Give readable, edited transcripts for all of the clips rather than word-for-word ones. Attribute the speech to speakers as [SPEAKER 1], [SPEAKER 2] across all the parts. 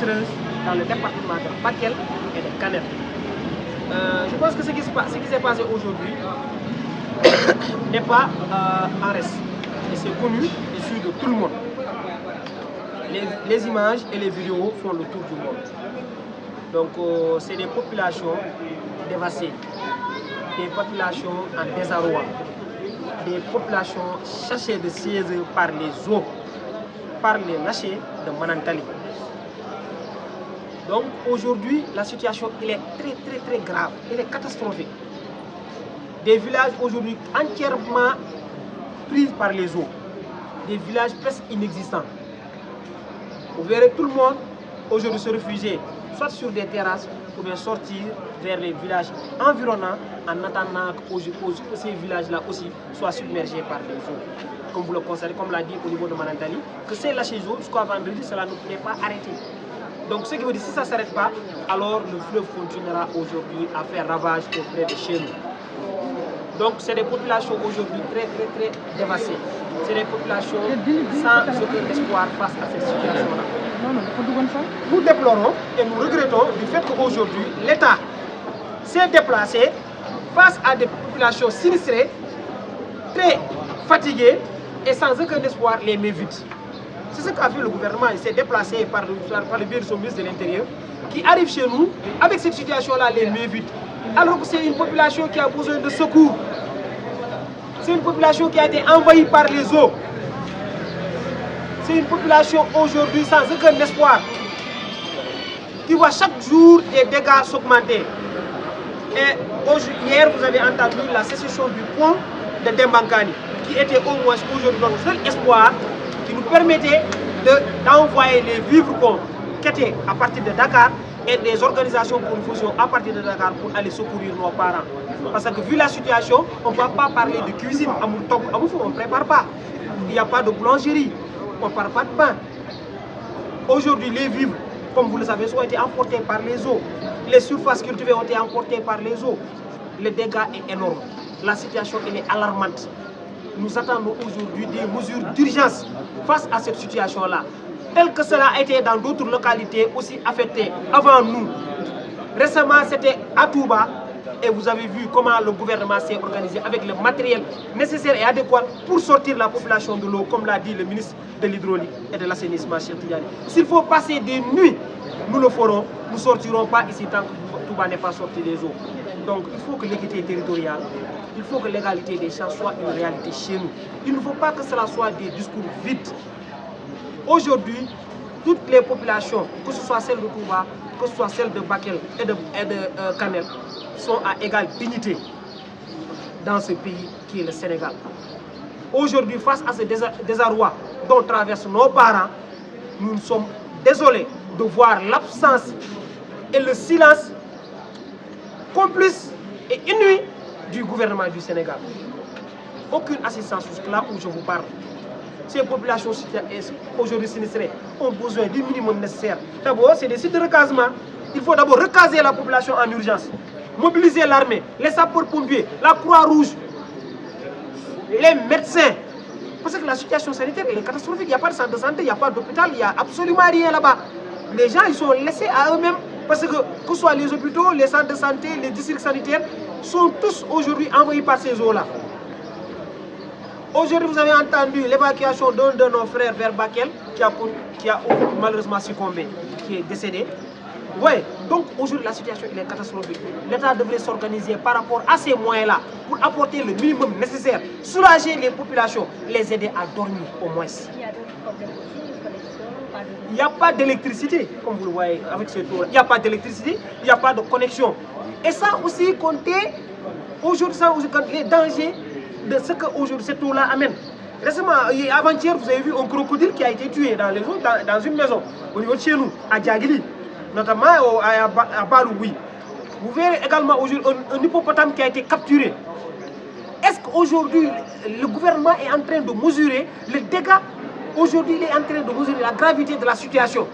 [SPEAKER 1] dans le département de Bakel et de Kanel. Je pense que ce qui s'est passé aujourd'hui n'est pas en reste. Et c'est connu et sûr de tout le monde. Les images et les vidéos font le tour du monde. Donc c'est des populations dévastées, des populations en désarroi, des populations cherchées de sièges par les eaux, par les lâchers de Manantali. Donc aujourd'hui, la situation elle est très grave, elle est catastrophique. Des villages aujourd'hui entièrement pris par les eaux, des villages presque inexistants. Vous verrez tout le monde aujourd'hui se réfugier, soit sur des terrasses, ou bien sortir vers les villages environnants en attendant que ces villages-là aussi soient submergés par les eaux. Comme vous le constatez, comme l'a dit au niveau de Manantali, que ces lâchers d'eau jusqu'à vendredi, cela ne pourrait pas arrêter. Donc ce qui veut dire, si ça ne s'arrête pas, alors le fleuve continuera aujourd'hui à faire ravage auprès de chez nous. Donc c'est des populations aujourd'hui très dévastées. C'est des populations sans aucun espoir face à cette situation-là. Nous déplorons et nous regrettons du fait qu'aujourd'hui, l'État s'est déplacé face à des populations sinistrées, très fatiguées et sans aucun espoir, les mains vides. C'est ce qu'a fait le gouvernement. Il s'est déplacé par le biais de son ministre de l'Intérieur qui arrive chez nous avec cette situation-là, les mains vides. Alors que c'est une population qui a besoin de secours. C'est une population qui a été envahie par les eaux. C'est une population aujourd'hui sans aucun espoir, qui voit chaque jour des dégâts s'augmenter. Et hier, vous avez entendu la sécession du pont de Dembankani, qui était au moins aujourd'hui notre seul espoir, qui nous permettait d'envoyer les vivres qu'on quittait à partir de Dakar et des organisations que nous faisions à partir de Dakar pour aller secourir nos parents. Parce que vu la situation, on ne va pas parler de cuisine. On ne prépare pas. Il n'y a pas de boulangerie. On ne parle pas de pain. Aujourd'hui, les vivres, comme vous le savez, ont été emportés par les eaux. Les surfaces cultivées ont été emportées par les eaux. Le dégât est énorme. La situation elle est alarmante. Nous attendons aujourd'hui des mesures d'urgence face à cette situation-là, tel que cela a été dans d'autres localités aussi affectées avant nous. Récemment, c'était à Touba, et vous avez vu comment le gouvernement s'est organisé avec le matériel nécessaire et adéquat pour sortir la population de l'eau, comme l'a dit le ministre de l'Hydraulique et de l'Assainissement, Cheikh Tidiane. S'il faut passer des nuits, nous le ferons. Nous ne sortirons pas ici tant que Touba n'est pas sorti des eaux. Donc il faut que l'équité territoriale, il faut que l'égalité des chances soit une réalité chez nous. Il ne faut pas que cela soit des discours vides. Aujourd'hui, toutes les populations, que ce soit celles de Touba, que ce soit celles de Bakel et de Kanel, sont à égale dignité dans ce pays qui est le Sénégal. Aujourd'hui, face à ce désarroi dont traversent nos parents, nous sommes désolés de voir l'absence et le silence complice et inouï du gouvernement du Sénégal. Aucune assistance jusque-là où je vous parle. Ces populations aujourd'hui sinistrées ont besoin du minimum nécessaire. D'abord, c'est des sites de recasement. Il faut d'abord recaser la population en urgence. Mobiliser l'armée, les sapeurs-pompiers, la Croix-Rouge, les médecins. Parce que la situation sanitaire elle est catastrophique. Il n'y a pas de centre de santé, il n'y a pas d'hôpital, il n'y a absolument rien là-bas. Les gens ils sont laissés à eux-mêmes parce que ce soit les hôpitaux, les centres de santé, les districts sanitaires sont tous aujourd'hui envahis par ces eaux-là. Aujourd'hui, vous avez entendu l'évacuation d'un de nos frères vers Bakel qui a malheureusement succombé, qui est décédé. Oui, donc aujourd'hui la situation elle est catastrophique. L'État devrait s'organiser par rapport à ces moyens-là pour apporter le minimum nécessaire, soulager les populations, les aider à dormir au moins. Il n'y a pas d'électricité, comme vous le voyez avec ce tour. Il n'y a pas d'électricité, il n'y a pas de connexion. Et ça aussi compter aujourd'hui, les dangers de ce que aujourd'hui cette eau-là amène. Récemment, avant-hier, vous avez vu un crocodile qui a été tué dans les eaux, dans une maison, au niveau de chez nous, à Djagili, notamment à Baroui. Vous verrez également aujourd'hui un hippopotame qui a été capturé. Est-ce qu'aujourd'hui, le gouvernement est en train de mesurer les dégâts? Aujourd'hui, il est en train de mesurer la gravité de la situation.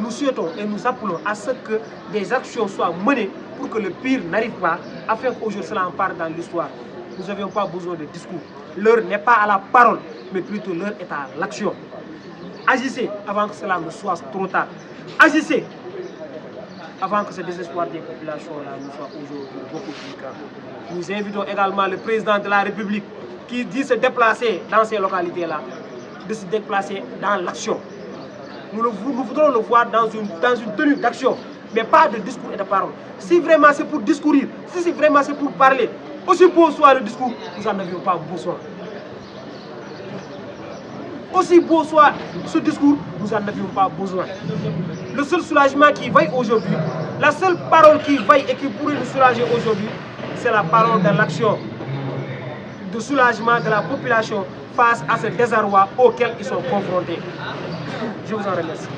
[SPEAKER 1] Nous souhaitons et nous appelons à ce que des actions soient menées pour que le pire n'arrive pas, afin qu'aujourd'hui cela en parte dans l'histoire. Nous n'avions pas besoin de discours. L'heure n'est pas à la parole, mais plutôt l'heure est à l'action. Agissez avant que cela ne soit trop tard. Agissez avant que ce désespoir des populations-là ne soit aujourd'hui beaucoup plus grand. Nous invitons également le président de la République qui dit se déplacer dans ces localités-là, de se déplacer dans l'action. Nous voudrons le voir dans une tenue d'action, mais pas de discours et de parole. Si vraiment c'est pour discourir, si vraiment c'est pour parler, aussi beau soit le discours, nous n'en avions pas besoin. Aussi beau soit ce discours, nous n'en avions pas besoin. Le seul soulagement qui vaille aujourd'hui, la seule parole qui vaille et qui pourrait nous soulager aujourd'hui, c'est la parole de l'action, de soulagement de la population face à ce désarroi auquel ils sont confrontés. Je vous en remercie.